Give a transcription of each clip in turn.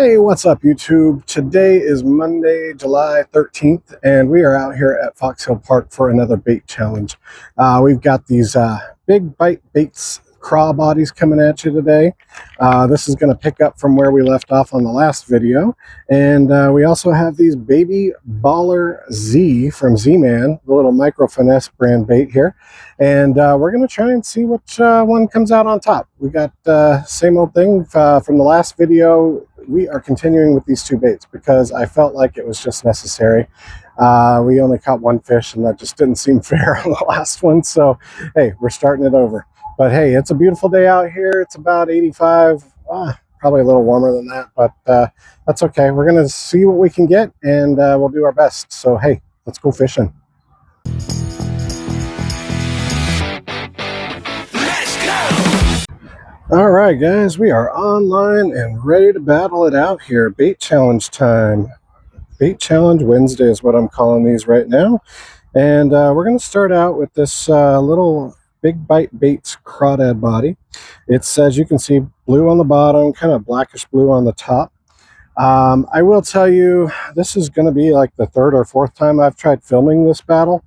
Hey, what's up, YouTube? Today is Monday, July 13th, and we are out here at Fox Hill Park for another bait challenge. We've got these big bite baits, craw bodies coming at you today. This is going to pick up from where we left off on the last video. And we also have these baby baller Z from ZMan, the little micro finesse brand bait here. And we're going to try and see which one comes out on top. We got same old thing from the last video. We are continuing with these two baits because I felt like it was just necessary. We only caught one fish, and that just didn't seem fair on the last one. So, hey, we're starting it over. But hey, it's a beautiful day out here. It's about 85, probably a little warmer than that, but that's okay. We're going to see what we can get, and we'll do our best. So, hey, let's go fishing. All right, guys, we are online and ready to battle it out here. Bait challenge time. Bait challenge Wednesday is what I'm calling these right now. And we're going to start out with this little big bite baits crawdad body. It's, as you can see, blue on the bottom, kind of blackish blue on the top. I will tell you, this is going to be like the third or fourth time I've tried filming this battle.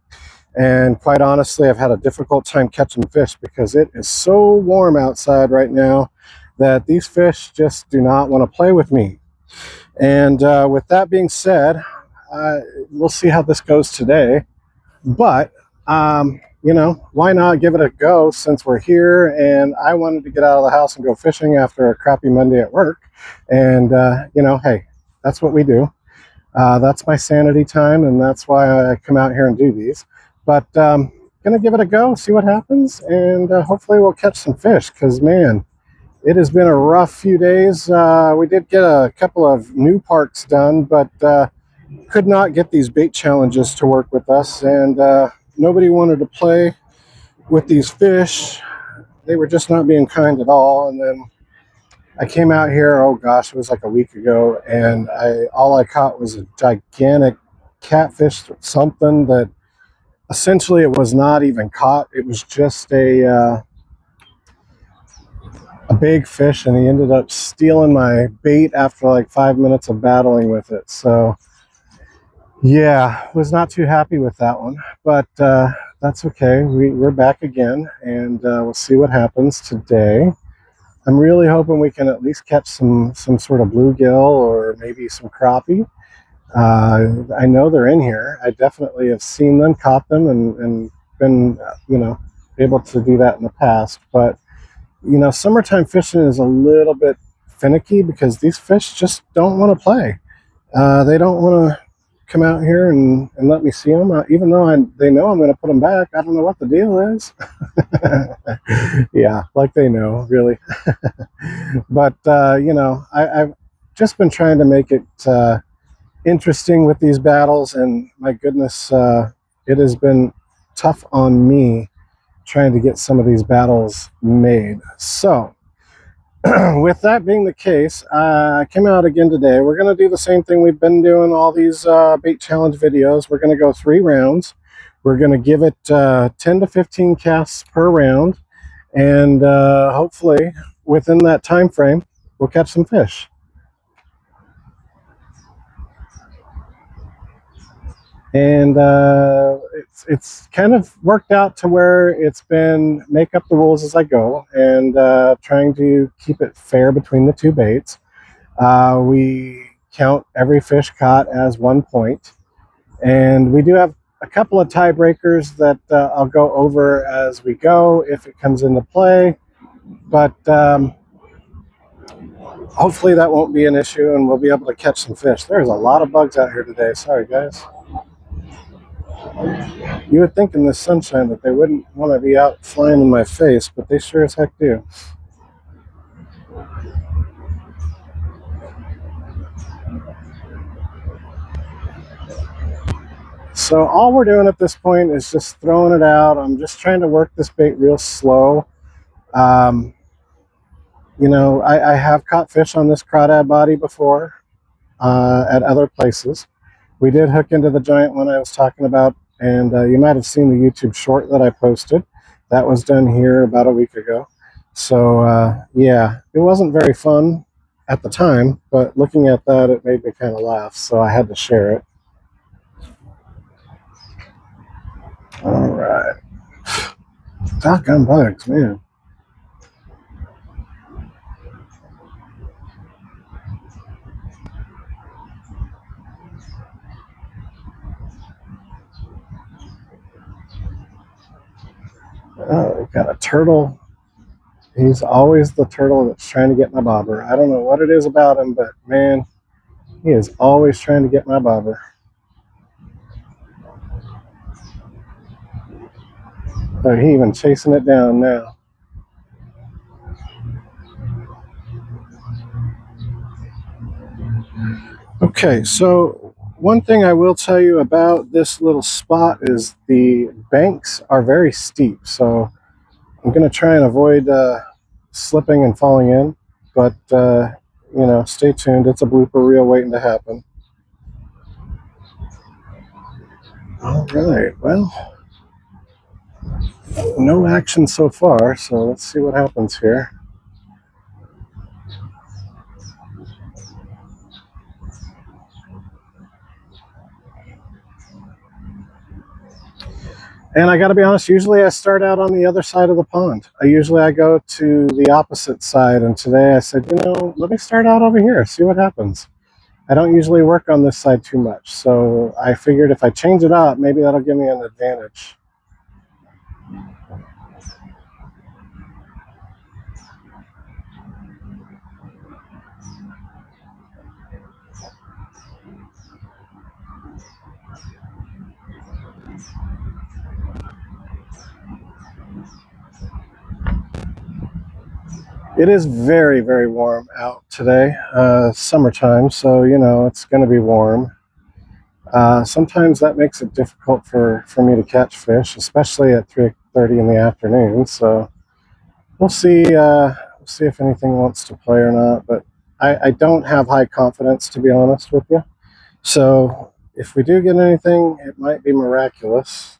And quite honestly, I've had a difficult time catching fish because it is so warm outside right now that these fish just do not want to play with me. And with that being said, we'll see how this goes today. But, you know, why not give it a go since we're here? And I wanted to get out of the house and go fishing after a crappy Monday at work. And, you know, hey, that's what we do. That's my sanity time, and that's why I come out here and do these. But gonna give it a go, see what happens, and hopefully we'll catch some fish, because man, it has been a rough few days. We did get a couple of new parks done, but could not get these bait challenges to work with us, and nobody wanted to play with these fish. They were just not being kind at all. And then I came out here, oh gosh, it was like a week ago, and all I caught was a gigantic catfish, something that essentially it was not even caught. It was just a big fish, and he ended up stealing my bait after like 5 minutes of battling with it. So yeah, was not too happy with that one, but that's okay. We're back again, and we'll see what happens today. I'm really hoping we can at least catch some sort of bluegill or maybe some crappie. I know they're in here. I definitely have seen them, caught them, and been, you know, able to do that in the past. But, you know, summertime fishing is a little bit finicky because these fish just don't want to play. They don't want to come out here and let me see them, even though they know I'm going to put them back. I don't know what the deal is. Yeah, like they know, really. But, you know, I've just been trying to make it interesting with these battles, and my goodness, it has been tough on me trying to get some of these battles made. So with that being the case, I came out again today. We're going to do the same thing we've been doing all these bait challenge videos. We're going to go 3 rounds. We're going to give it 10 to 15 casts per round, and hopefully within that time frame we'll catch some fish. And it's kind of worked out to where it's been make up the rules as I go, and trying to keep it fair between the two baits. We count every fish caught as 1 point, and we do have a couple of tiebreakers that I'll go over as we go if it comes into play, but hopefully that won't be an issue, and we'll be able to catch some fish. There's a lot of bugs out here today. Sorry, guys. You would think in this sunshine that they wouldn't want to be out flying in my face, but they sure as heck do. So all we're doing at this point is just throwing it out. I'm just trying to work this bait real slow. You know, I have caught fish on this crawdad body before at other places. We did hook into the giant one I was talking about, and you might have seen the YouTube short that I posted. That was done here about a week ago. So yeah, it wasn't very fun at the time, but looking at that, it made me kind of laugh, so I had to share it. All right. Doggone bugs, man. Oh, we got a turtle. He's always the turtle that's trying to get my bobber. I don't know what it is about him, but man, he is always trying to get my bobber. Oh, he even chasing it down now. Okay, so one thing I will tell you about this little spot is the banks are very steep, so I'm going to try and avoid slipping and falling in, but you know, stay tuned. It's a blooper reel waiting to happen. All right, well, no action so far, so let's see what happens here. And I got to be honest, usually I start out on the other side of the pond. I go to the opposite side, and today I said, you know, let me start out over here, see what happens. I don't usually work on this side too much, so I figured if I change it up, maybe that'll give me an advantage. It is very, very warm out today, summertime, so you know it's going to be warm. Sometimes that makes it difficult for me to catch fish, especially at 3:30 in the afternoon. So we'll see if anything wants to play or not. But I don't have high confidence, to be honest with you. So if we do get anything, it might be miraculous.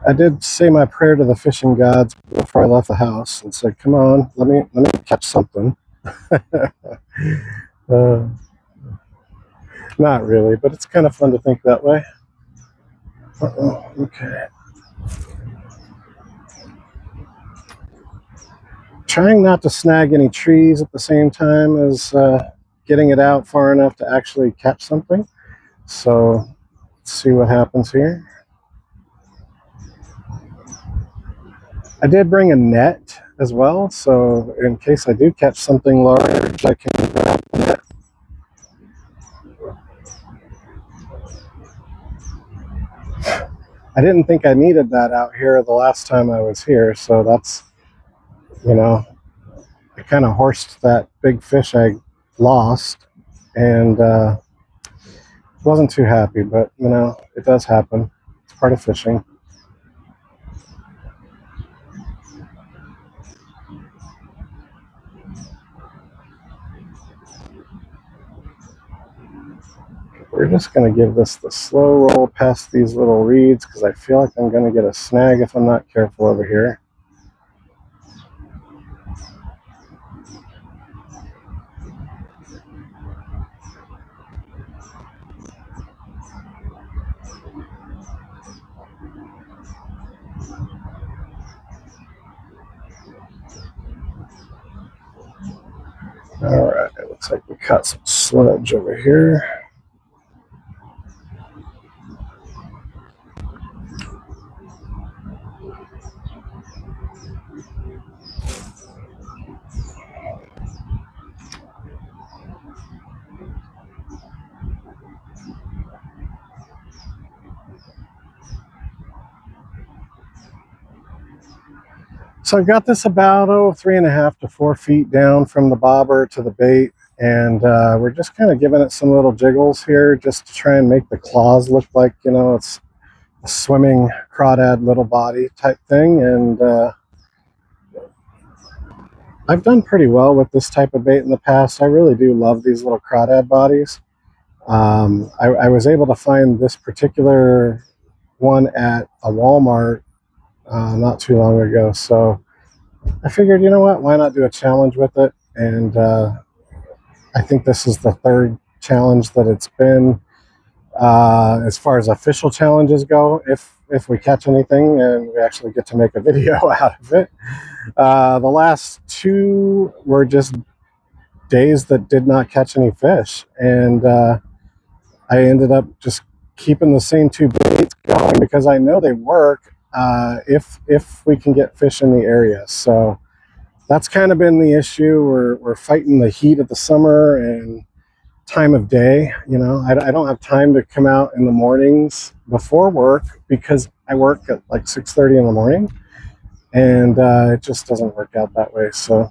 I did say my prayer to the fishing gods before I left the house and said, "Come on, let me catch something." uh, Not really, but it's kind of fun to think that way. Uh-oh, okay. Trying not to snag any trees at the same time as getting it out far enough to actually catch something. So let's see what happens here. I did bring a net as well, so in case I do catch something large, I can grab the net. I didn't think I needed that out here the last time I was here, so that's, you know, I kind of horsed that big fish I lost, and wasn't too happy, but you know, it does happen. It's part of fishing. We're just going to give this the slow roll past these little reeds because I feel like I'm going to get a snag if I'm not careful over here. All right, it looks like we caught some sludge over here. So I've got this about 3.5 to 4 feet down from the bobber to the bait, and we're just kind of giving it some little jiggles here just to try and make the claws look like, you know, it's a swimming crawdad little body type thing. And I've done pretty well with this type of bait in the past. I really do love these little crawdad bodies. I was able to find this particular one at a Walmart not too long ago, so I figured, you know what, why not do a challenge with it? And I think this is the third challenge that it's been. As far as official challenges go, if we catch anything and we actually get to make a video out of it. The last two were just days that did not catch any fish, and I ended up just keeping the same two baits going because I know they work if we can get fish in the area. So that's kind of been the issue. We're fighting the heat of the summer and time of day. You know, I don't have time to come out in the mornings before work because I work at like 6:30 in the morning, and it just doesn't work out that way. So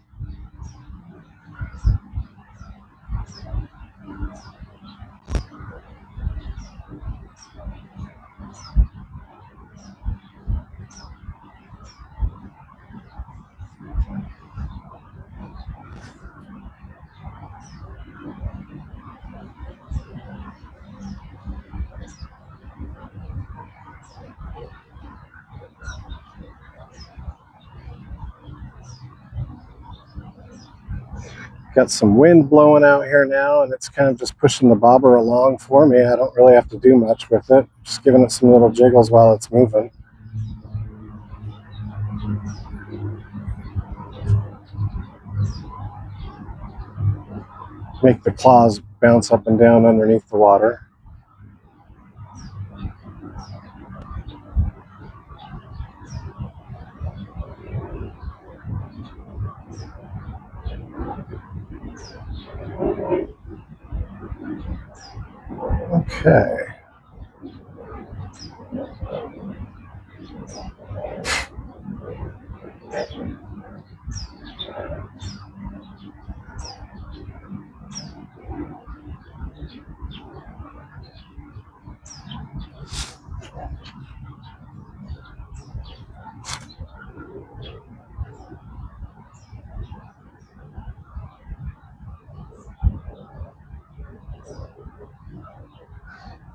got some wind blowing out here now, and it's kind of just pushing the bobber along for me. I don't really have to do much with it, just giving it some little jiggles while it's moving. Make the claws bounce up and down underneath the water. Okay.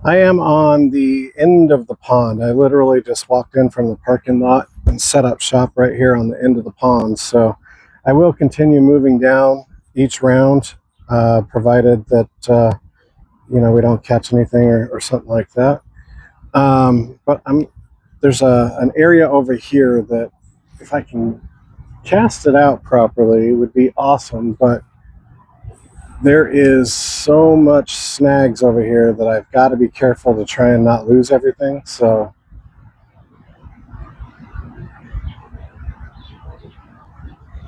I am on the end of the pond. I literally just walked in from the parking lot and set up shop right here on the end of the pond. So I will continue moving down each round, provided that we don't catch anything or something like that. But there's an area over here that if I can cast it out properly would be awesome. But there is so much snags over here that I've got to be careful to try and not lose everything. So,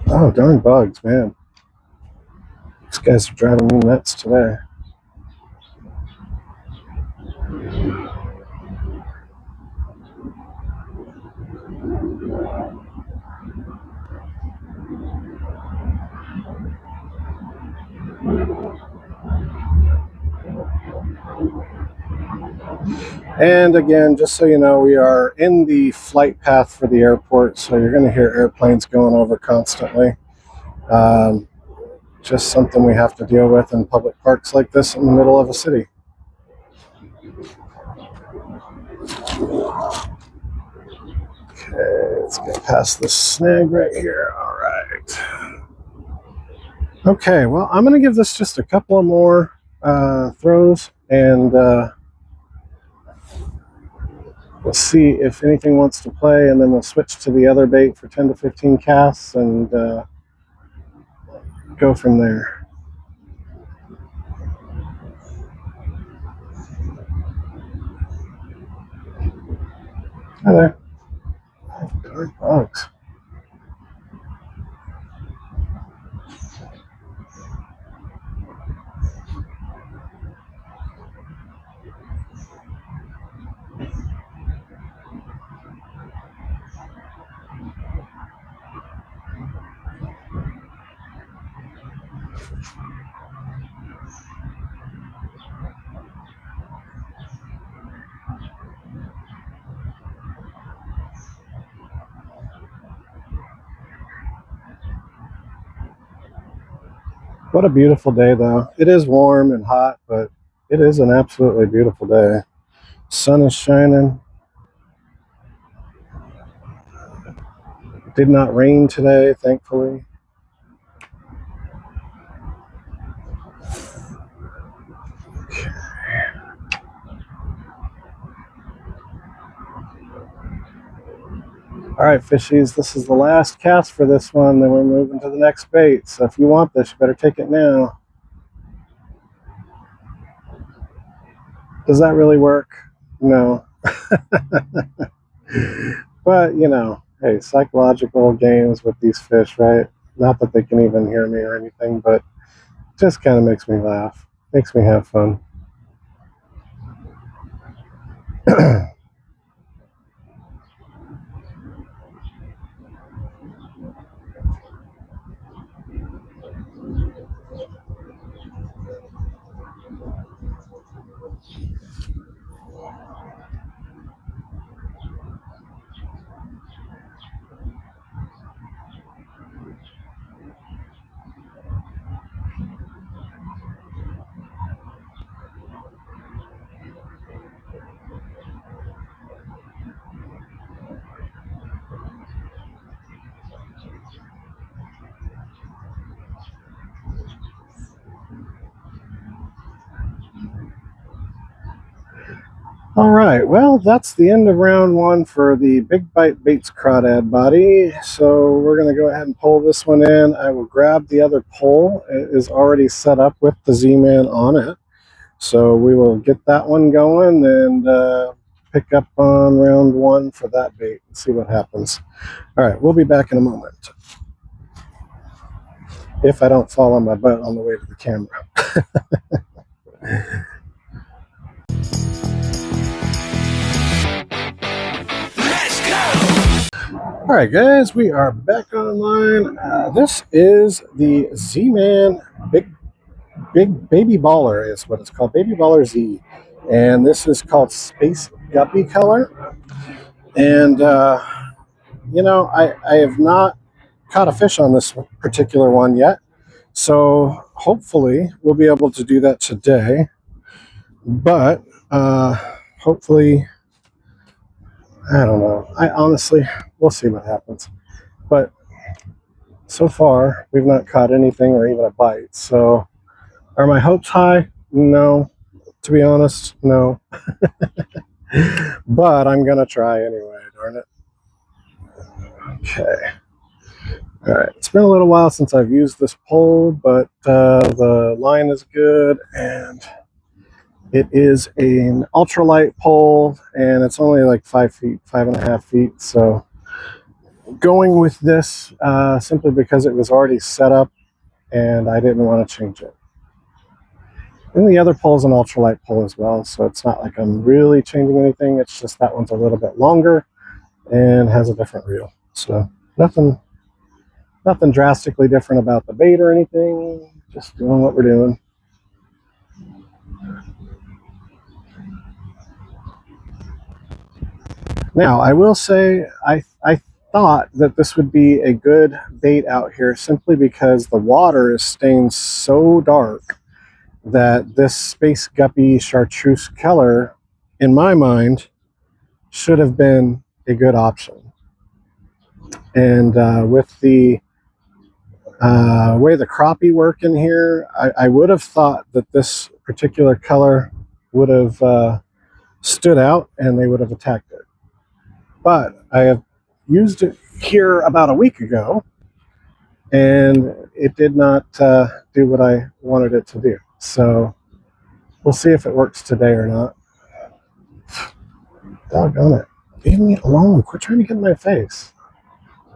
oh, darn bugs, man. These guys are driving me nuts today. And again, just so you know, we are in the flight path for the airport, so you're going to hear airplanes going over constantly. Just something we have to deal with in public parks like this in the middle of a city. Okay, let's get past this snag right here. All right. Okay, well, I'm going to give this just a couple of more throws, and we'll see if anything wants to play, and then we'll switch to the other bait for 10 to 15 casts and go from there. Hi there. Oh, darn bugs. What a beautiful day, though. It is warm and hot, but it is an absolutely beautiful day. Sun is shining. Did not rain today, thankfully. All right, fishies, this is the last cast for this one. Then we're moving to the next bait. So if you want this, you better take it now. Does that really work? No. But, you know, hey, psychological games with these fish, right? Not that they can even hear me or anything, but just kind of makes me laugh. Makes me have fun. All right, well, that's the end of round one for the Big Bite Baits Crawdad body. So we're going to go ahead and pull this one in. I will grab the other pole. It is already set up with the Z-Man on it. So we will get that one going and pick up on round one for that bait and see what happens. All right, we'll be back in a moment. If I don't fall on my butt on the way to the camera. All right, guys, we are back online. This is the Z-Man Big Baby Baller is what it's called, Baby Baller Z. And this is called Space Guppy color. And, you know, I have not caught a fish on this particular one yet. So hopefully we'll be able to do that today. But hopefully, I don't know. I honestly, we'll see what happens. But so far, we've not caught anything or even a bite. So are my hopes high? No. To be honest, no. But I'm going to try anyway, darn it. Okay. All right. It's been a little while since I've used this pole, but the line is good, and it is an ultralight pole, and it's only like 5 feet, 5.5 feet. So going with this simply because it was already set up and I didn't want to change it. And the other pole is an ultralight pole as well, so it's not like I'm really changing anything. It's just that one's a little bit longer and has a different reel. So nothing drastically different about the bait or anything. Just doing what we're doing. Now, I will say I thought that this would be a good bait out here simply because the water is staying so dark that this Space Guppy Chartreuse color, in my mind, should have been a good option. And with the way the crappie work in here, I would have thought that this particular color would have stood out and they would have attacked it. But I have used it here about a week ago, and it did not do what I wanted it to do. So we'll see if it works today or not. Doggone it. Leave me alone. Quit trying to get in my face.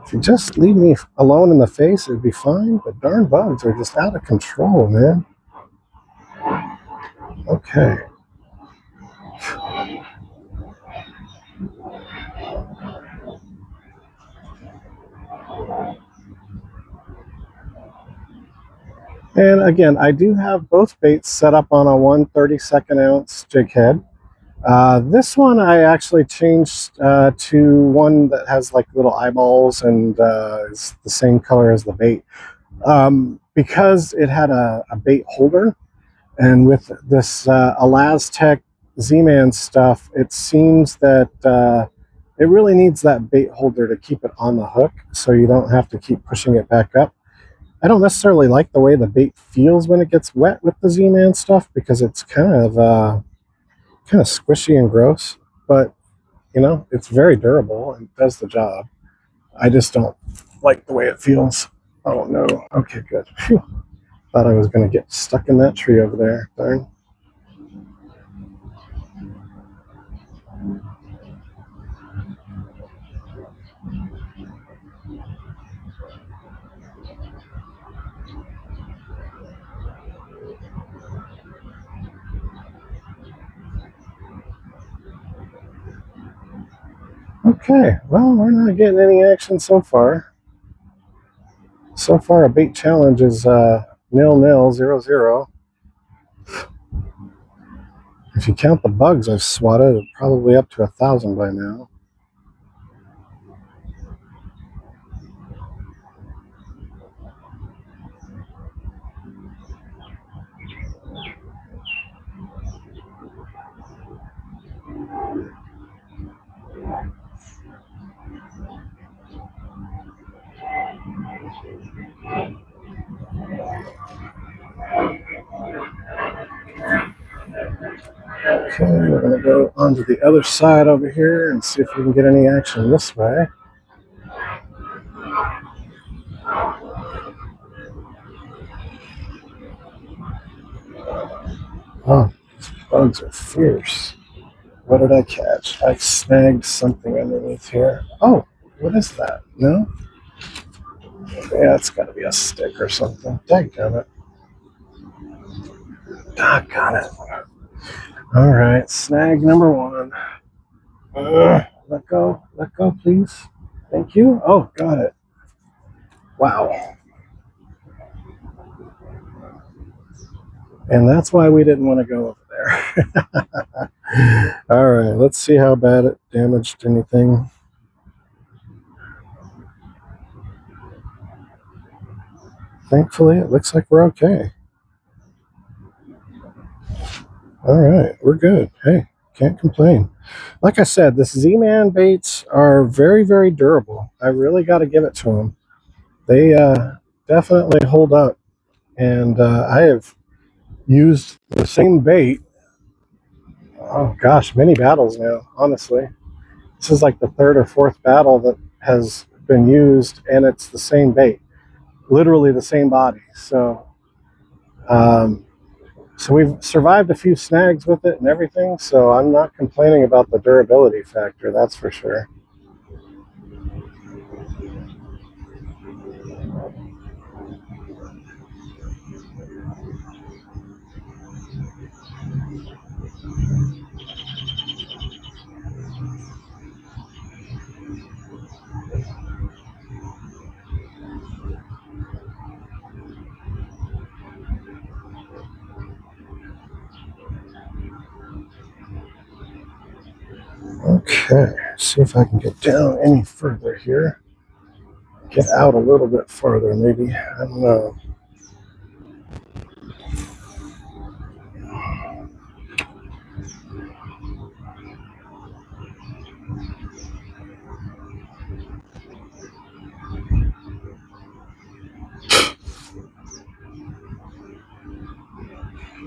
If you just leave me alone in the face, it'd be fine. But darn bugs are just out of control, man. Okay. And again, I do have both baits set up on a 1/32 ounce jig head. This one I actually changed to one that has like little eyeballs and is the same color as the bait. Because it had a bait holder, and with this Elastec Z-Man stuff, it seems that it really needs that bait holder to keep it on the hook so you don't have to keep pushing it back up. I don't necessarily like the way the bait feels when it gets wet with the Z-Man stuff because it's kind of squishy and gross, but you know, it's very durable and does the job. I just don't like the way it feels. Oh no. Okay, good. Phew. Thought I was going to get stuck in that tree over there. Darn. Okay, well, we're not getting any action so far. So far, a bait challenge is 0-0, 0-0. If you count the bugs I've swatted, it's probably up to 1,000 by now. Okay, we're going to go onto the other side over here and see if we can get any action this way. Oh, these bugs are fierce. What did I catch? I snagged something underneath here. Oh, what is that? No? Yeah, it's got to be a stick or something. Daggone it. Doggone it. All right, snag number one. Let go, please. Thank you. Oh, got it. Wow. And that's why we didn't want to go over there. All right, let's see how bad it damaged anything. Thankfully, it looks like we're okay. All right, we're good. Hey, can't complain. Like I said, this Z-Man baits are very, very durable. I really got to give it to them. They definitely hold up. And I have used the same bait, oh gosh, many battles now, honestly. This is like the third or fourth battle that has been used, and it's the same bait, literally the same body. Um, so we've survived a few snags with it and everything, so I'm not complaining about the durability factor, that's for sure. Okay, see if I can get down any further here. Get out a little bit farther, maybe. I don't know.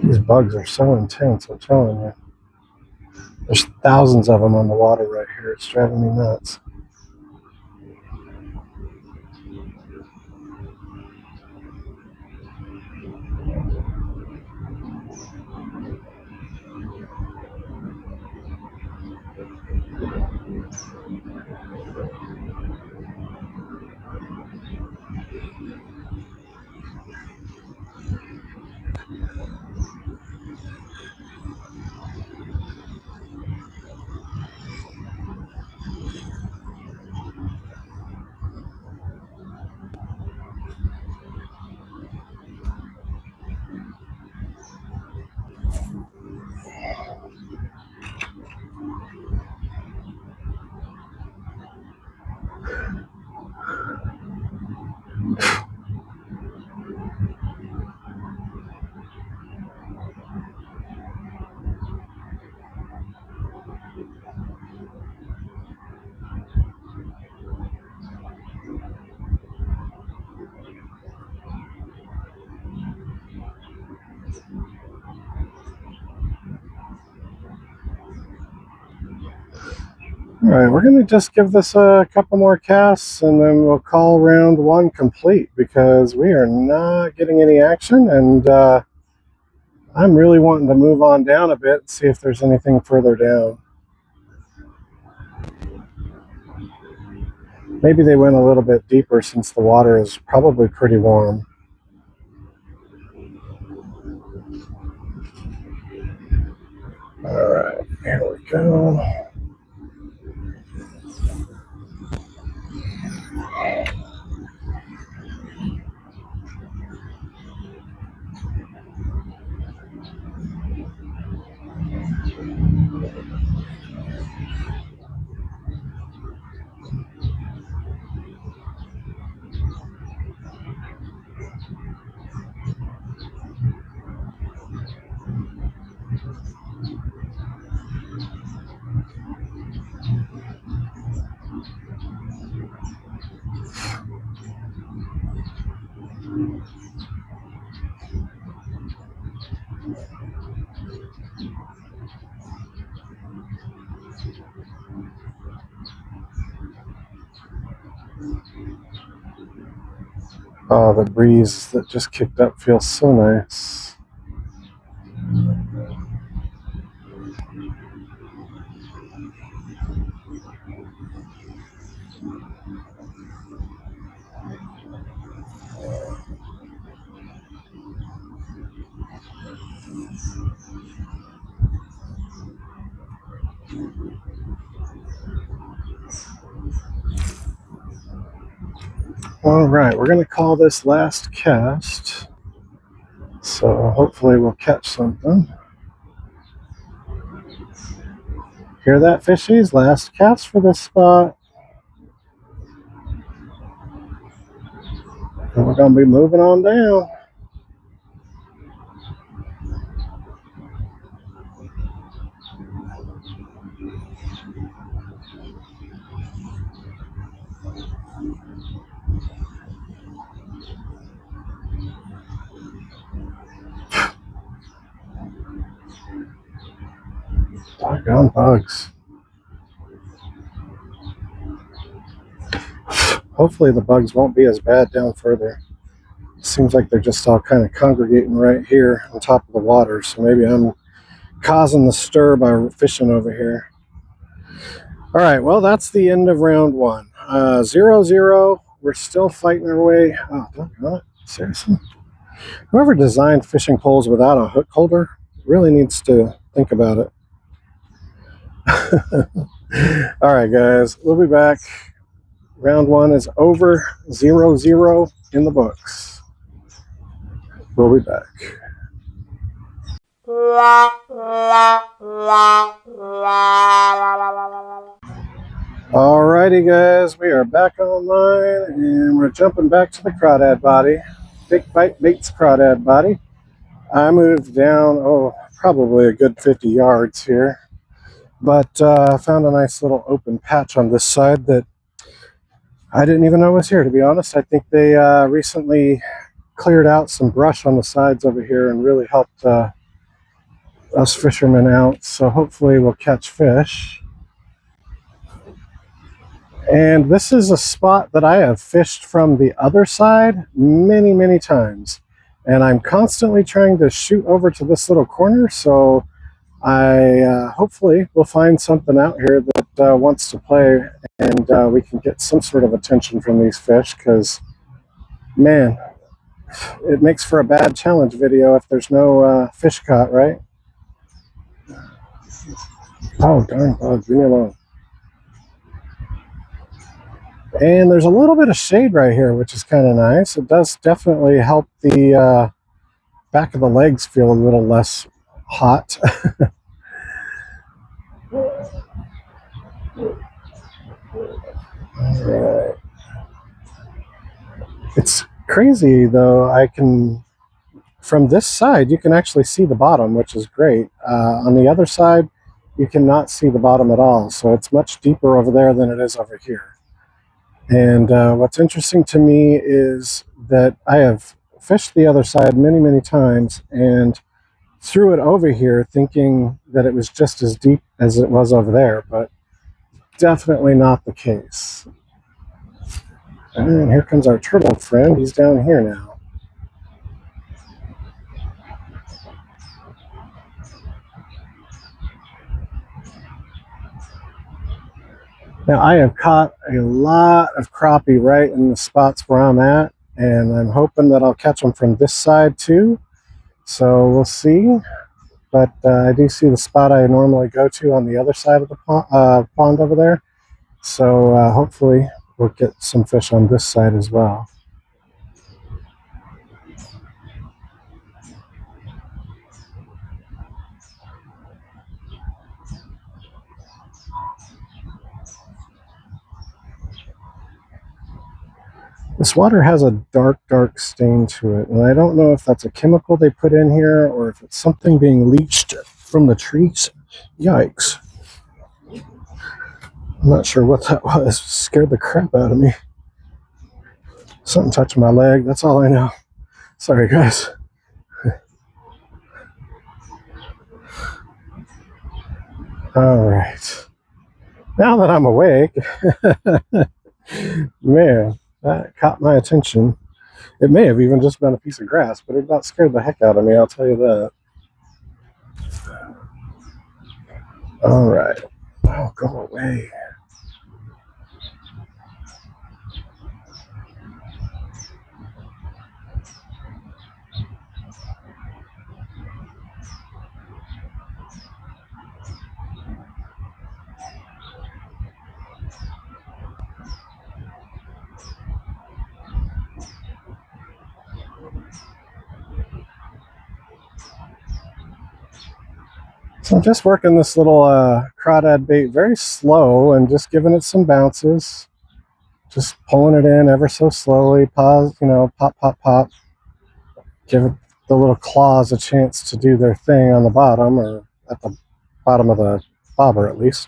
These bugs are so intense, I'm telling you. There's thousands of them on the water right here. It's driving me nuts. All right, we're going to just give this a couple more casts and then we'll call round one complete because we are not getting any action, and I'm really wanting to move on down a bit and see if there's anything further down. Maybe they went a little bit deeper since the water is probably pretty warm. All right, here we go. Oh, the breeze that just kicked up feels so nice. All right, we're going to call this last cast. So hopefully we'll catch something. Hear that, fishies? Last cast for this spot. And we're going to be moving on down. Doggone bugs. Hopefully the bugs won't be as bad down further. Seems like they're just all kind of congregating right here on top of the water, so maybe I'm causing the stir by fishing over here. All right, well, that's the end of round one. 0-0. We're still fighting our way. Oh, doggone it. Seriously? Whoever designed fishing poles without a hook holder really needs to think about it. All right, guys, we'll be back. Round one is over. 0-0 in the books. We'll be back. Alrighty, guys, we are back online and we're jumping back to the crawdad body. Big Bite Baits crawdad body. I moved down, probably a good 50 yards here, but I found a nice little open patch on this side that I didn't even know was here, to be honest. I think they recently cleared out some brush on the sides over here and really helped us fishermen out, so hopefully we'll catch fish. And this is a spot that I have fished from the other side many, many times. And I'm constantly trying to shoot over to this little corner, so I hopefully will find something out here that wants to play, and we can get some sort of attention from these fish, because, man, it makes for a bad challenge video if there's no fish caught, right? Oh, darn bug, leave me alone. And there's a little bit of shade right here, which is kind of nice. It does definitely help the back of the legs feel a little less hot. All right. It's crazy, though. From this side, you can actually see the bottom, which is great. On the other side, you cannot see the bottom at all. So it's much deeper over there than it is over here. And what's interesting to me is that I have fished the other side many, many times and threw it over here thinking that it was just as deep as it was over there. But definitely not the case. And here comes our turtle friend. He's down here now. Now, I have caught a lot of crappie right in the spots where I'm at, and I'm hoping that I'll catch them from this side too. So we'll see. But I do see the spot I normally go to on the other side of the pond over there. So hopefully we'll get some fish on this side as well. This water has a dark, dark stain to it, and I don't know if that's a chemical they put in here or if it's something being leached from the trees. Yikes. I'm not sure what that was. It scared the crap out of me. Something touched my leg, that's all I know. Sorry, guys. All right. Now that I'm awake, man, that caught my attention. It may have even just been a piece of grass, but it about scared the heck out of me, I'll tell you that. All right. Oh, go away. So I'm just working this little crawdad bait very slow and just giving it some bounces. Just pulling it in ever so slowly. Pause, pop, pop, pop. Give it the little claws a chance to do their thing on the bottom, or at the bottom of the bobber at least.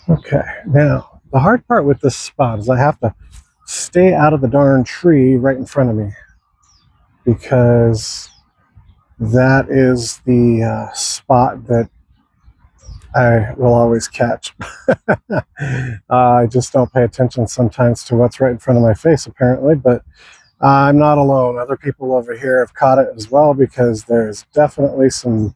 Okay, now the hard part with this spot is I have to stay out of the darn tree right in front of me, because that is the spot that I will always catch. I just don't pay attention sometimes to what's right in front of my face, apparently, but I'm not alone. Other people over here have caught it as well, because there's definitely some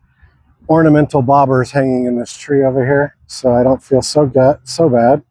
ornamental bobbers hanging in this tree over here, so I don't feel so bad.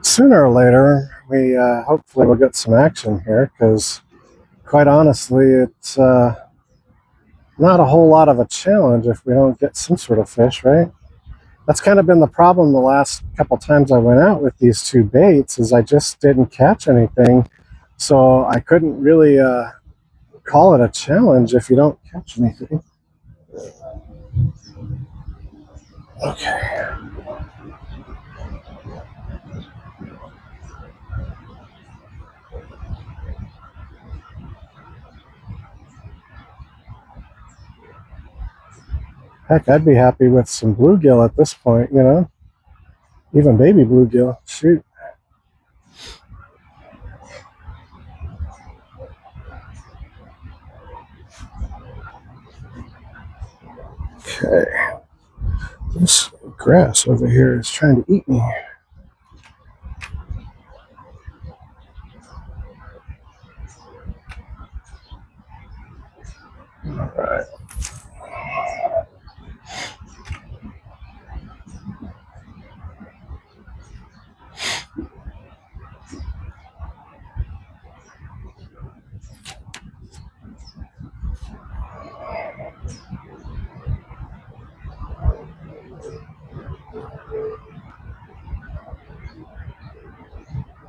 Sooner or later, we hopefully will get some action here, because quite honestly, it's not a whole lot of a challenge if we don't get some sort of fish, right? That's kind of been the problem the last couple times I went out with these two baits, is I just didn't catch anything. So I couldn't really call it a challenge if you don't catch anything. Okay. Heck, I'd be happy with some bluegill at this point, you know? Even baby bluegill. Shoot. Okay. This grass over here is trying to eat me. All right.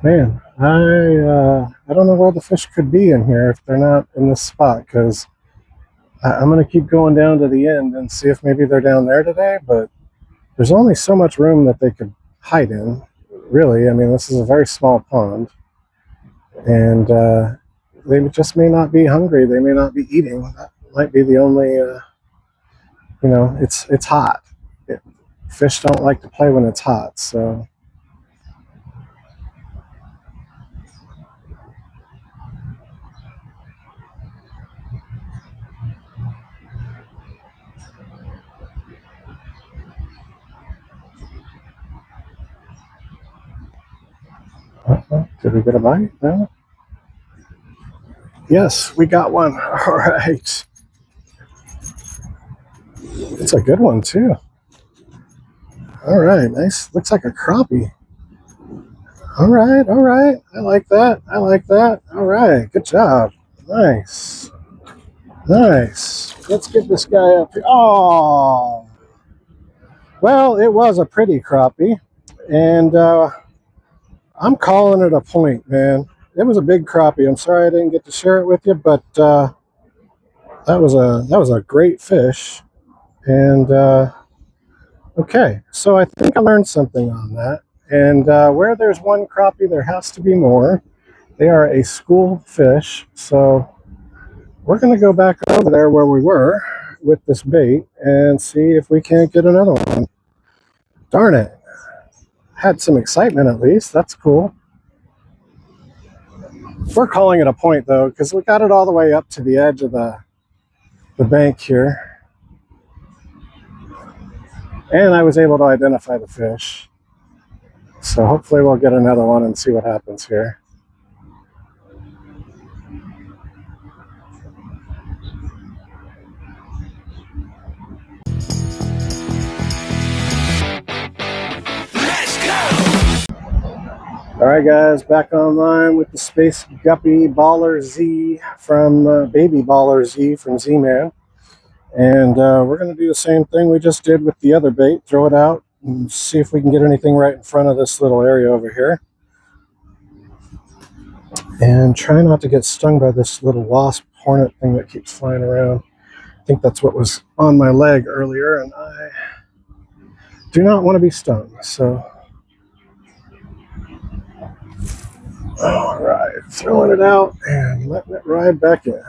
Man, I don't know where the fish could be in here if they're not in this spot, because I'm going to keep going down to the end and see if maybe they're down there today, but there's only so much room that they could hide in, really. I mean, this is a very small pond, and they just may not be hungry. They may not be eating. That might be the only, it's hot. It, Fish don't like to play when it's hot, so. Did we get a bite? No? Yes, we got one. All right. It's a good one, too. All right, nice. Looks like a crappie. All right, all right. I like that. I like that. All right, good job. Nice. Nice. Let's get this guy up here. Oh, well, it was a pretty crappie, and I'm calling it a point, man. It was a big crappie. I'm sorry I didn't get to share it with you, but that was a great fish. And okay, so I think I learned something on that. And where there's one crappie, there has to be more. They are a school fish, so we're going to go back over there where we were with this bait and see if we can't get another one. Darn it. Had some excitement at least. That's cool. We're calling it a point though, because we got it all the way up to the edge of the bank here. And I was able to identify the fish. So hopefully we'll get another one and see what happens here. All right, guys, back online with the Space Guppy Baller Z from Baby Baller Z from ZMan. And we're going to do the same thing we just did with the other bait. Throw it out and see if we can get anything right in front of this little area over here. And try not to get stung by this little wasp hornet thing that keeps flying around. I think that's what was on my leg earlier, and I do not want to be stung. So, all right, throwing it out and letting it ride back in.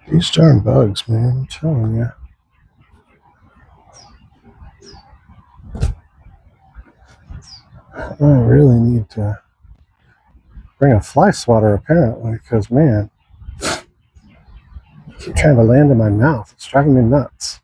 These darn bugs, man, I'm telling you. I really need to bring a fly swatter, apparently, because, man, I keep trying to land in my mouth. It's driving me nuts.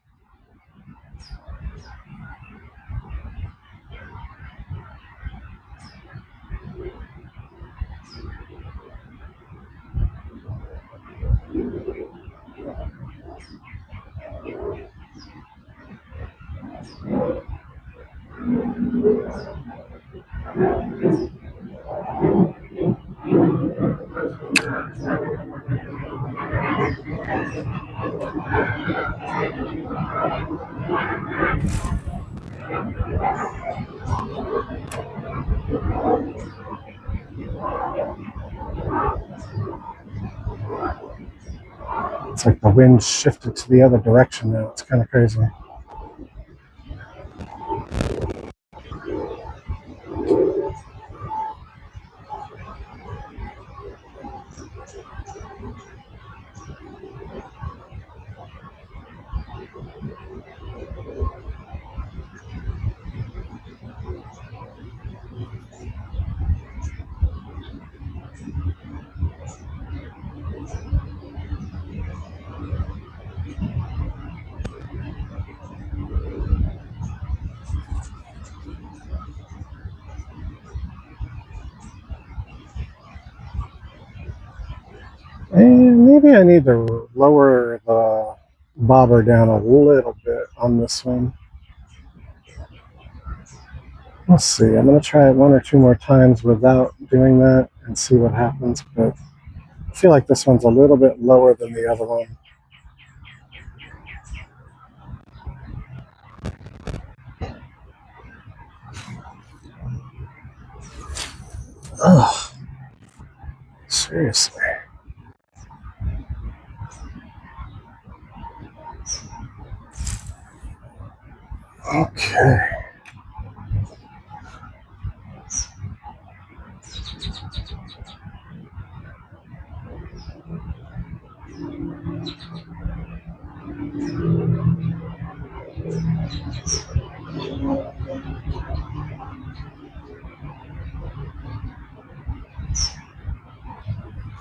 It's like the wind shifted to the other direction now. It's kind of crazy. And maybe I need to lower the bobber down a little bit on this one. Let's see. I'm going to try it one or two more times without doing that and see what happens. But I feel like this one's a little bit lower than the other one. Ugh. Seriously. Okay.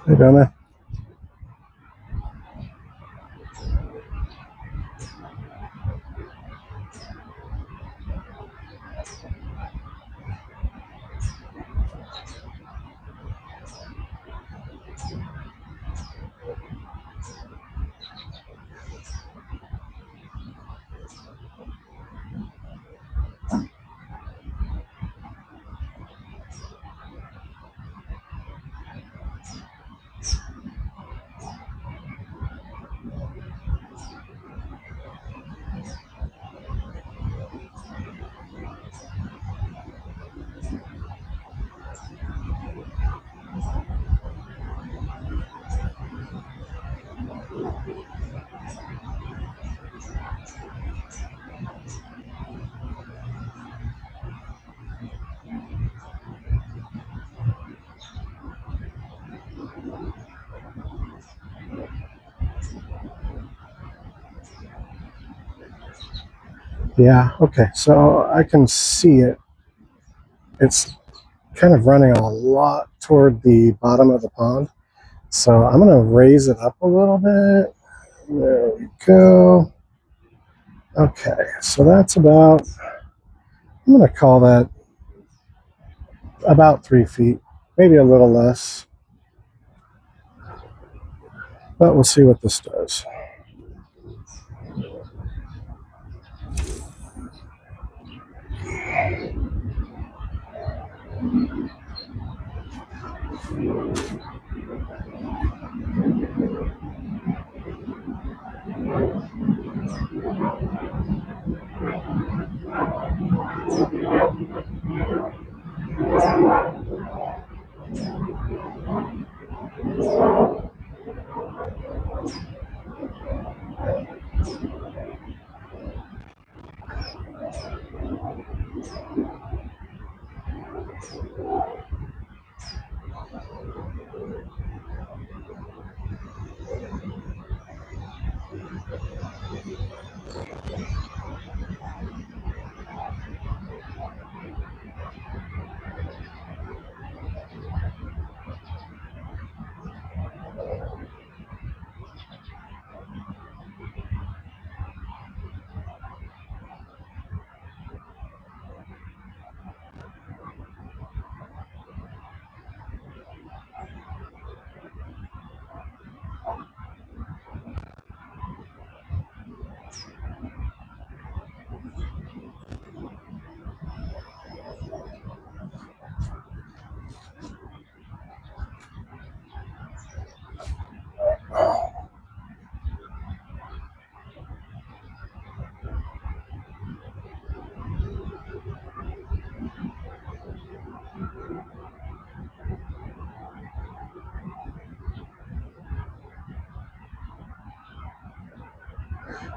Hey, Donna. Yeah, okay. So I can see it. It's kind of running a lot toward the bottom of the pond. So I'm going to raise it up a little bit. There we go. Okay, so that's about, I'm going to call that about 3 feet, maybe a little less. But we'll see what this does.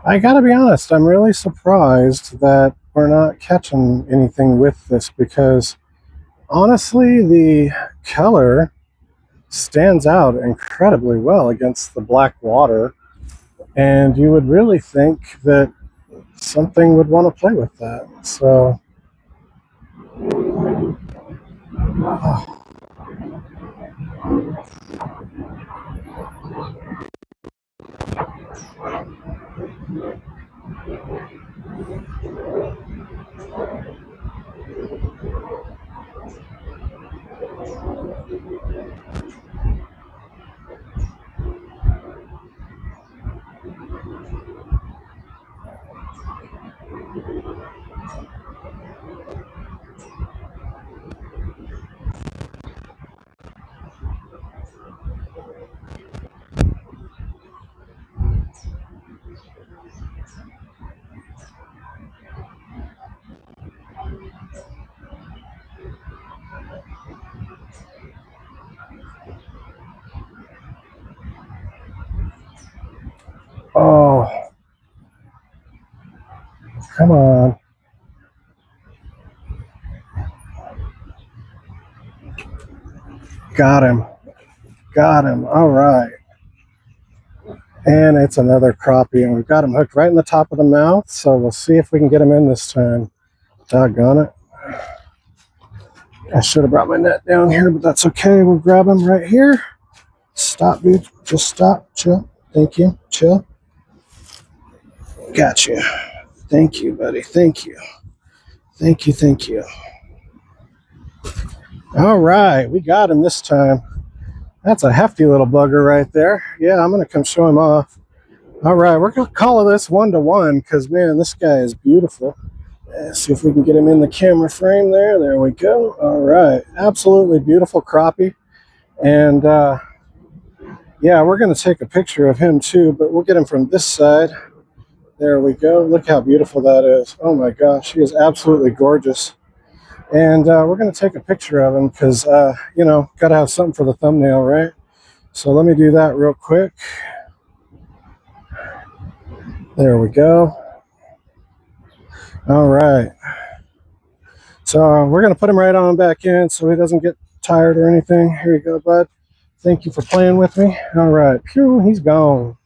I gotta be honest, I'm really surprised that we're not catching anything with this because honestly, the color stands out incredibly well against the black water, and you would really think that something would want to play with that. So, oh, come on. Got him. Got him. All right. And it's another crappie, and we've got him hooked right in the top of the mouth, so we'll see if we can get him in this time. Doggone it. I should have brought my net down here, but that's okay. We'll grab him right here. Stop, dude. Just stop. Chill. Thank you. Chill. Got you. Thank you, buddy. Thank you. Thank you. Thank you. All right. We got him this time. That's a hefty little bugger right there. Yeah, I'm going to come show him off. All right. We're going to call this 1-to-1 because, man, this guy is beautiful. Let's see if we can get him in the camera frame there. There we go. All right. Absolutely beautiful crappie. And, yeah, we're going to take a picture of him too, but we'll get him from this side. There we go. Look how beautiful that is. Oh my gosh, he is absolutely gorgeous. And we're going to take a picture of him because, you know, got to have something for the thumbnail, right? So let me do that real quick. There we go. All right. So we're going to put him right on back in so he doesn't get tired or anything. Here you go, bud. Thank you for playing with me. All right. Phew, he's gone.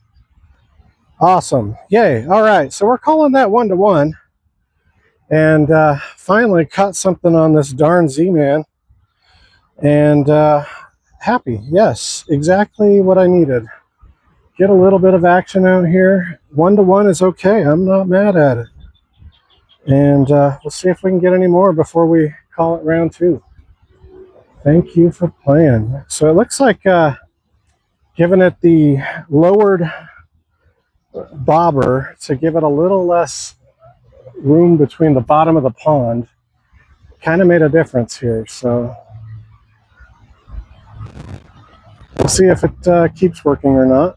Awesome. Yay. All right. So we're calling that 1-to-1. And finally caught something on this darn ZMan. And happy. Yes, exactly what I needed. Get a little bit of action out here. 1-to-1 is okay. I'm not mad at it. And we'll see if we can get any more before we call it round 2. Thank you for playing. So it looks like giving it the lowered bobber to give it a little less room between the bottom of the pond kind of made a difference here. So we'll see if it keeps working or not.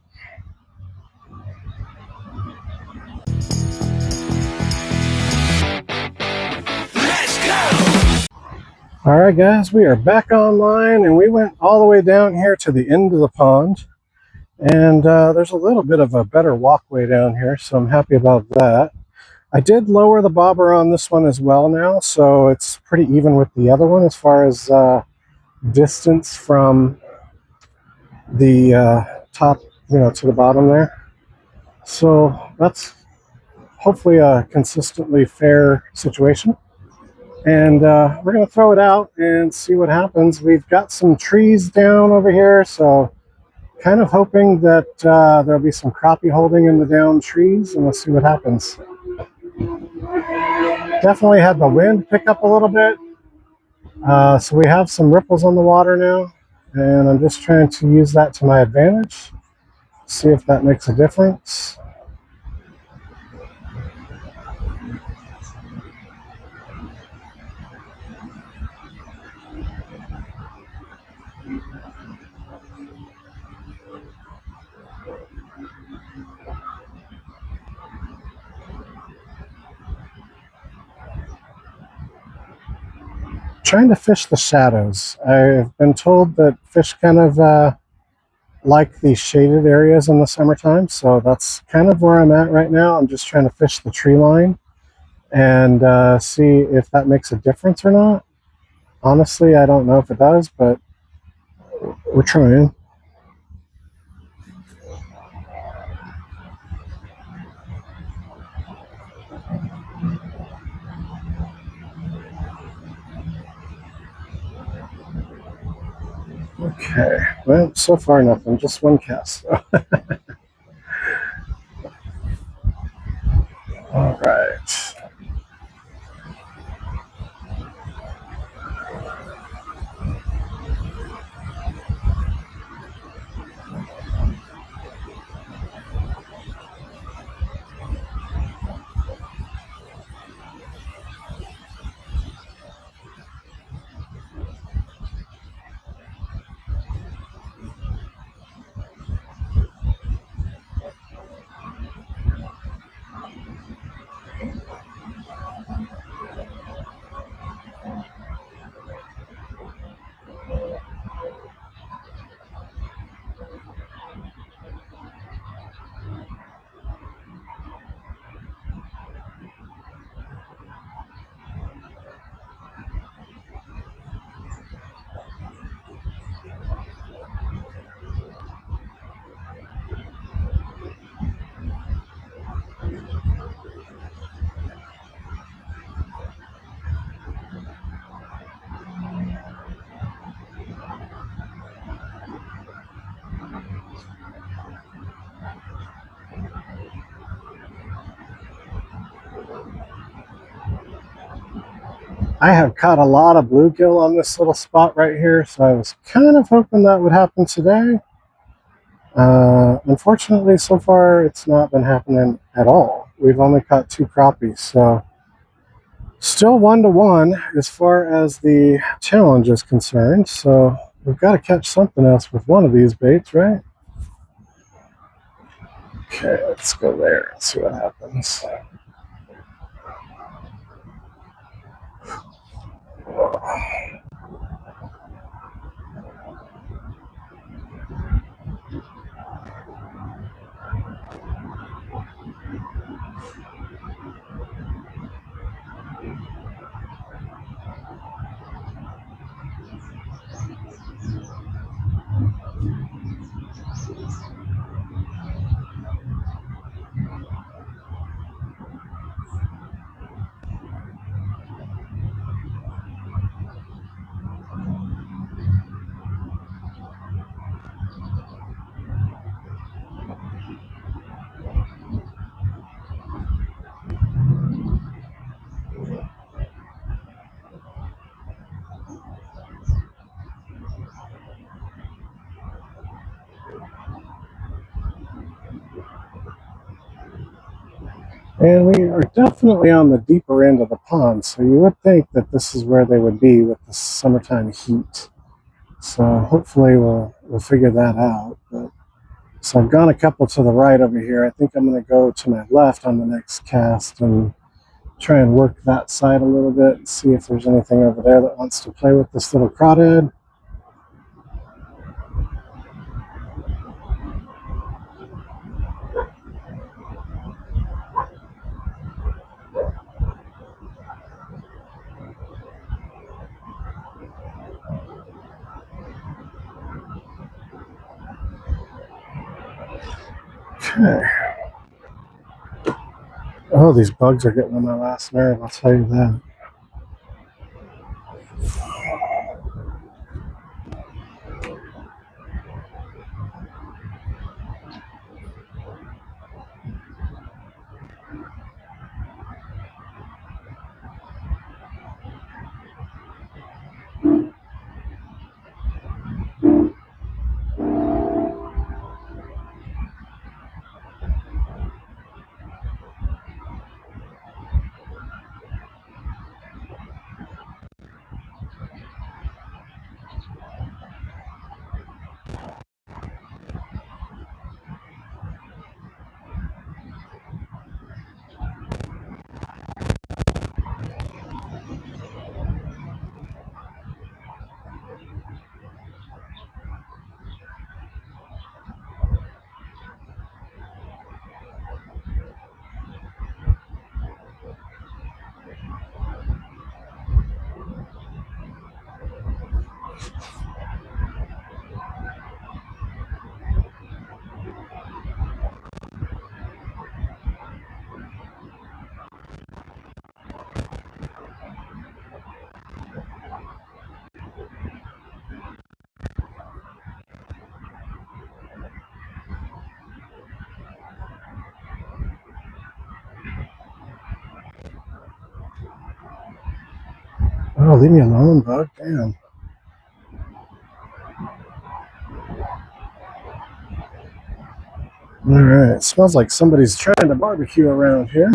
All right, guys, we are back online, and we went all the way down here to the end of the pond. And there's a little bit of a better walkway down here, so I'm happy about that. I did lower the bobber on this one as well now, so it's pretty even with the other one as far as distance from the top, you know, to the bottom there. So that's hopefully a consistently fair situation. And we're going to throw it out and see what happens. We've got some trees down over here, so kind of hoping that there'll be some crappie holding in the down trees, and we'll see what happens. Definitely had the wind pick up a little bit, so we have some ripples on the water now, and I'm just trying to use that to my advantage, see if that makes a difference. Trying to fish the shadows. I've been told that fish kind of like the shaded areas in the summertime, so that's kind of where I'm at right now. I'm just trying to fish the tree line and see if that makes a difference or not. Honestly, I don't know if it does, but we're trying. Okay, well, so far nothing, just one cast. All right. I have caught a lot of bluegill on this little spot right here, so I was kind of hoping that would happen today. Unfortunately, so far it's not been happening at all. We've only caught 2 crappies, so still 1-1 as far as the challenge is concerned. So we've got to catch something else with one of these baits, right? Okay, let's go there and see what happens. And we are definitely on the deeper end of the pond, so you would think that this is where they would be with the summertime heat. So hopefully we'll figure that out. But, so I've gone a couple to the right over here. I think I'm going to go to my left on the next cast and try and work that side a little bit and see if there's anything over there that wants to play with this little crawdad. Okay. Oh, these bugs are getting on my last nerve, I'll tell you that. leave me alone, bug. Damn. Alright, it smells like somebody's trying to barbecue around here.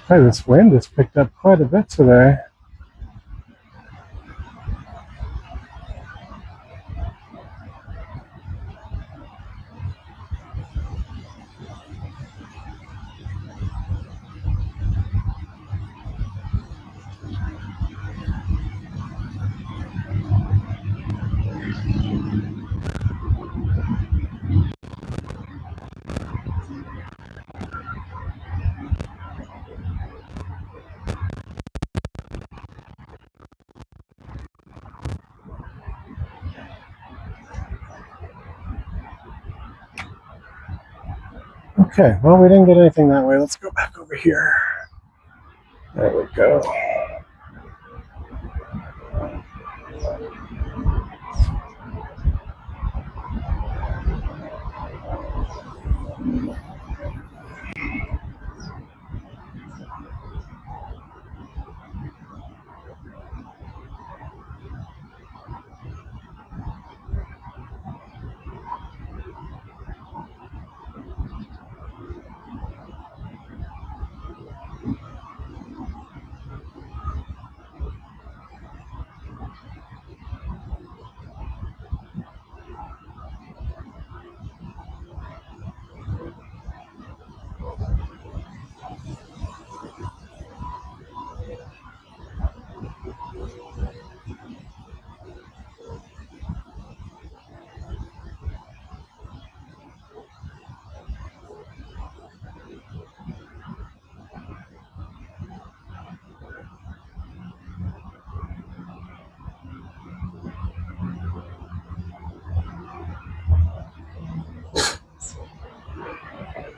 Hey, this wind has picked up quite a bit today. Okay, well, we didn't get anything that way. Let's go back over here. There we go.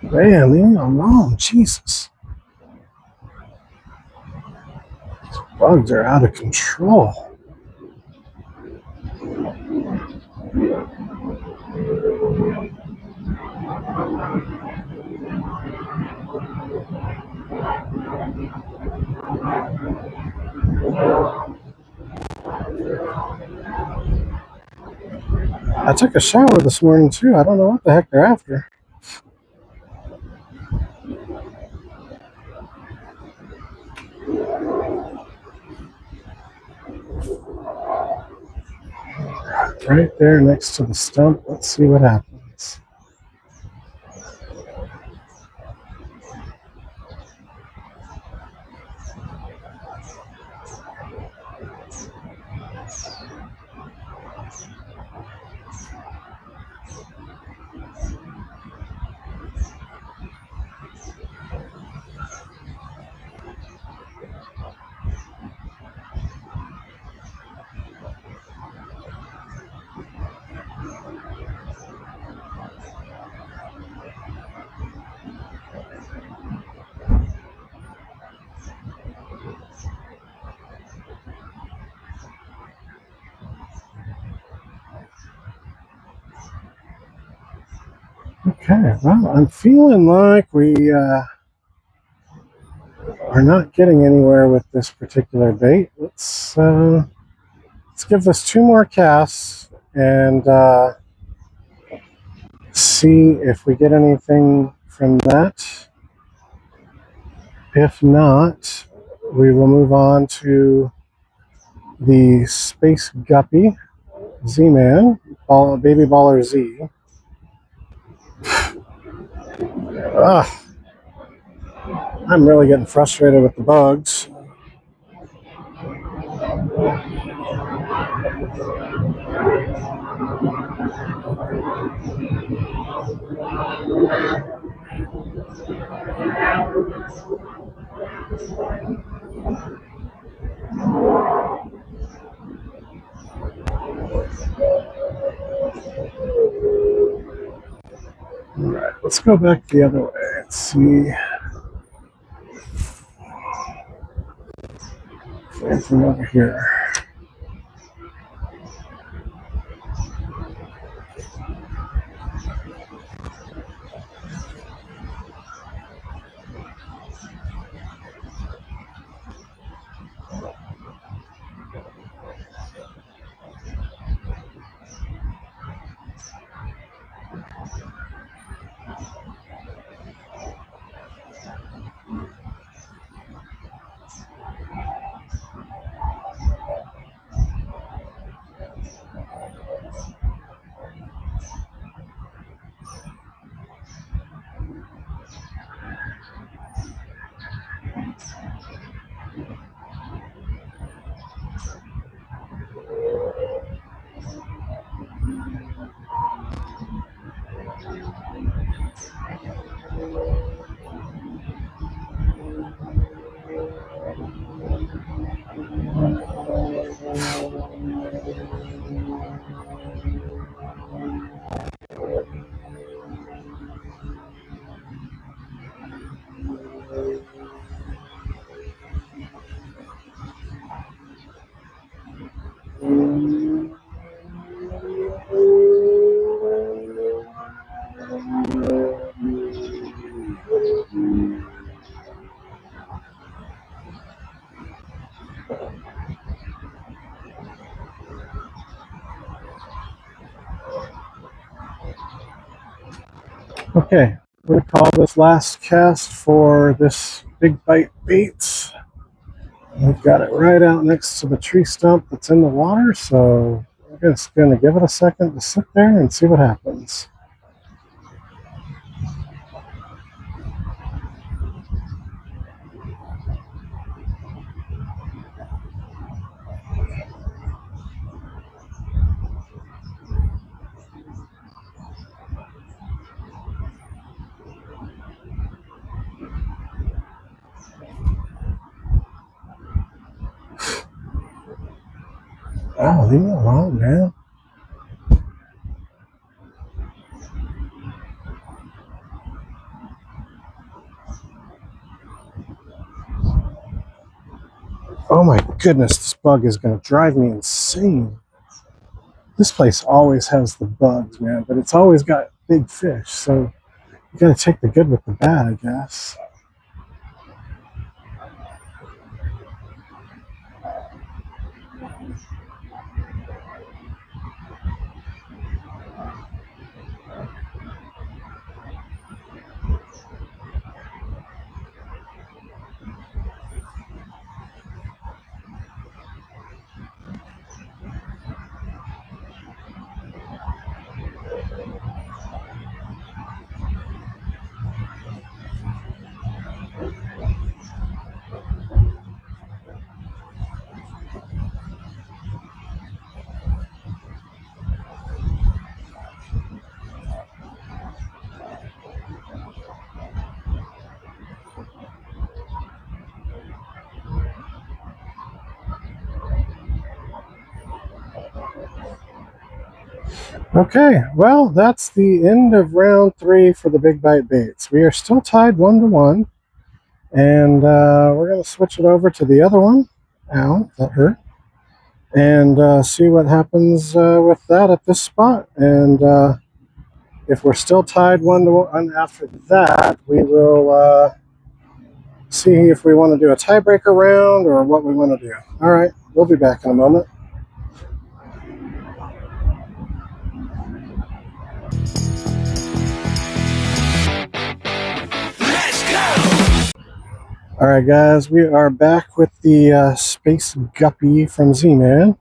Man, leave me alone. Jesus. These bugs are out of control. I took a shower this morning too. I don't know what the heck they're after. Right there next to the stump. Let's see what happens. Okay, well, I'm feeling like we are not getting anywhere with this particular bait. Let's give this 2 more casts and see if we get anything from that. If not, we will move on to the Space Guppy, ZMan, Baby Baller Z. Ugh, I'm really getting frustrated with the bugs. Alright, let's go back the other way. Let's see. From over here. Okay, we're going to call this last cast for this big bite bait. We've got it right out next to the tree stump that's in the water, so we're just going to give it a second to sit there and see what happens. Oh, leave me alone, man. Oh my goodness, this bug is going to drive me insane. This place always has the bugs, man, but it's always got big fish, so you got to take the good with the bad, I guess. Okay, well, that's the end of round 3 for the big bite baits. We are still tied 1-1, and we're going to switch it over to the other one. Ow, that hurt. And see what happens with that at this spot. And if we're still tied 1-1 after that, we will see if we want to do a tiebreaker round or what we want to do. All right, we'll be back in a moment. All All right, guys, we are back with the Space Guppy from ZMan,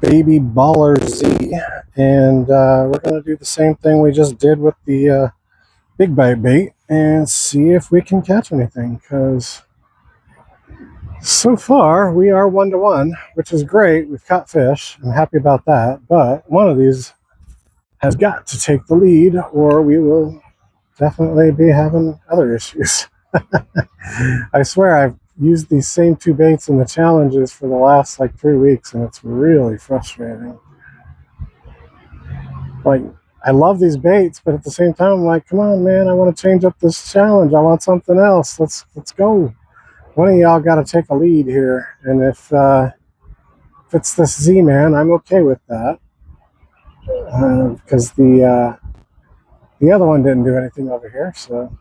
Baby Baller Z, and we're going to do the same thing we just did with the big bite bait and see if we can catch anything, because so far we are 1-1, which is great. We've caught fish. I'm happy about that, but one of these has got to take the lead or we will definitely be having other issues. I swear I've used these same two baits in the challenges for the last like 3 weeks, and it's really frustrating. Like, I love these baits, but at the same time, I'm like, come on, man, I want to change up this challenge. I want something else. Let's go. One of y'all got to take a lead here, and if it's this Z-Man, I'm okay with that, because the other one didn't do anything over here, so.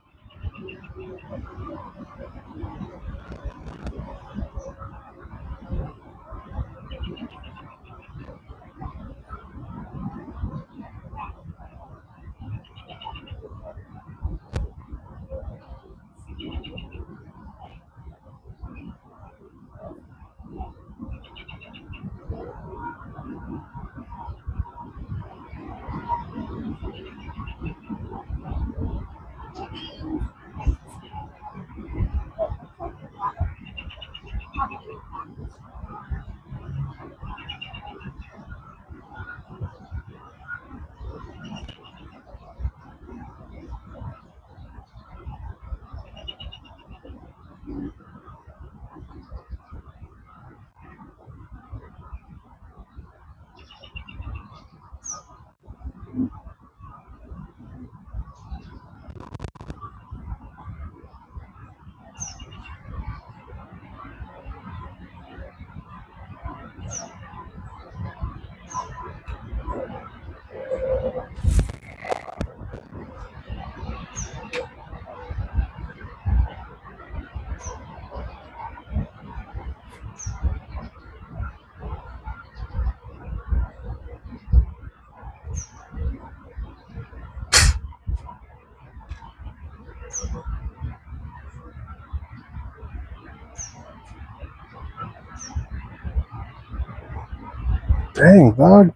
Dang, bug.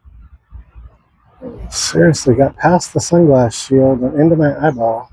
Seriously, got past the sunglass shield and into my eyeball.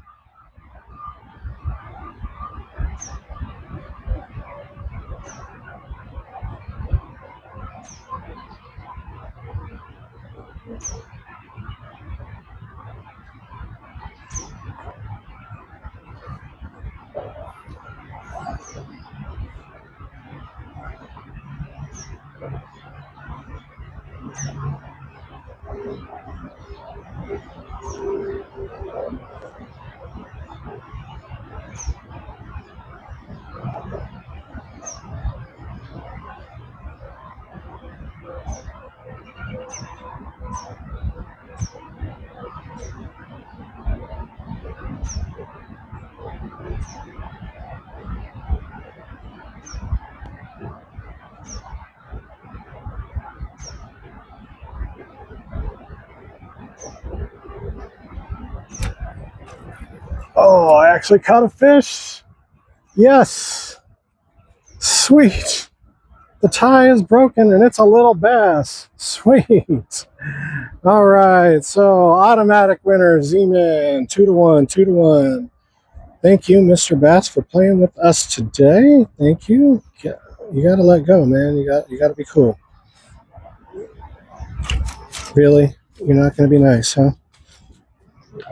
Oh, I actually caught a fish. Yes. Sweet. The tie is broken and it's a little bass. Sweet. All right. So automatic winner, Z-Man, 2-1, 2-1. Thank you, Mr. Bass, for playing with us today. Thank you. You got to let go, man. You got to be cool. Really? You're not going to be nice, huh?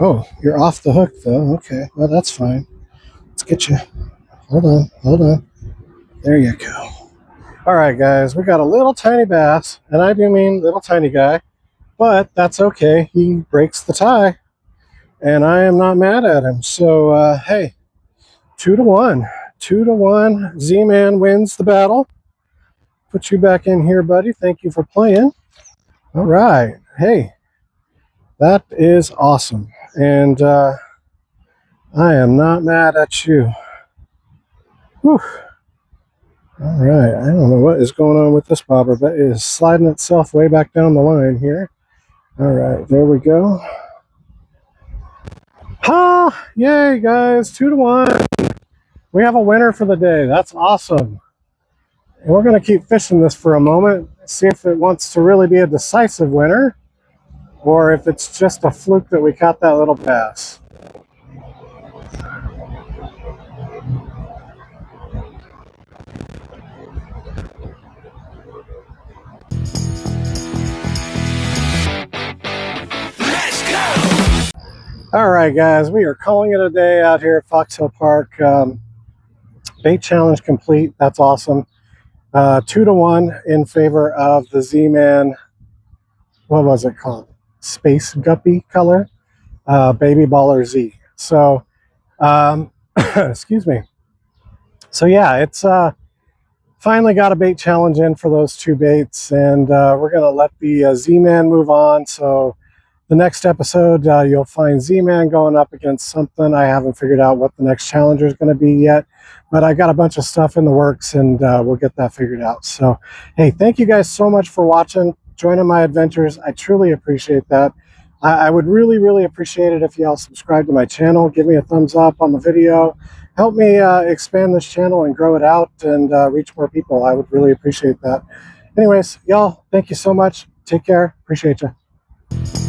Oh, you're off the hook, though. Okay. Well, that's fine. Let's get you. Hold on. Hold on. There you go. All right, guys. We got a little tiny bass, and I do mean little tiny guy, but that's okay. He breaks the tie, and I am not mad at him. So, hey, 2-1. 2-1. Z-Man wins the battle. Put you back in here, buddy. Thank you for playing. All right. Hey, that is awesome. And I am not mad at you. Whew. All right. I don't know what is going on with this bobber, but it is sliding itself way back down the line here. All right. There we go. Ha! Yay, guys. 2-1. We have a winner for the day. That's awesome. And we're going to keep fishing this for a moment, see if it wants to really be a decisive winner, or if it's just a fluke that we caught that little bass. All right, guys, we are calling it a day out here at Fox Hill Park. Bait challenge complete. That's awesome. 2-1 in favor of the ZMan. What was it called? Space Guppy color, Baby Baller Z. So, excuse me. So yeah, it's finally got a bait challenge in for those two baits, and we're gonna let the ZMan move on. So the next episode, you'll find ZMan going up against something. I haven't figured out what the next challenger is going to be yet, but I got a bunch of stuff in the works, and we'll get that figured out. So, hey, thank you guys so much for watching, joining my adventures. I truly appreciate that. I would really, really appreciate it if you all subscribe to my channel, give me a thumbs up on the video, help me expand this channel and grow it out and reach more people. I would really appreciate that. Anyways, y'all, thank you so much. Take care. Appreciate you.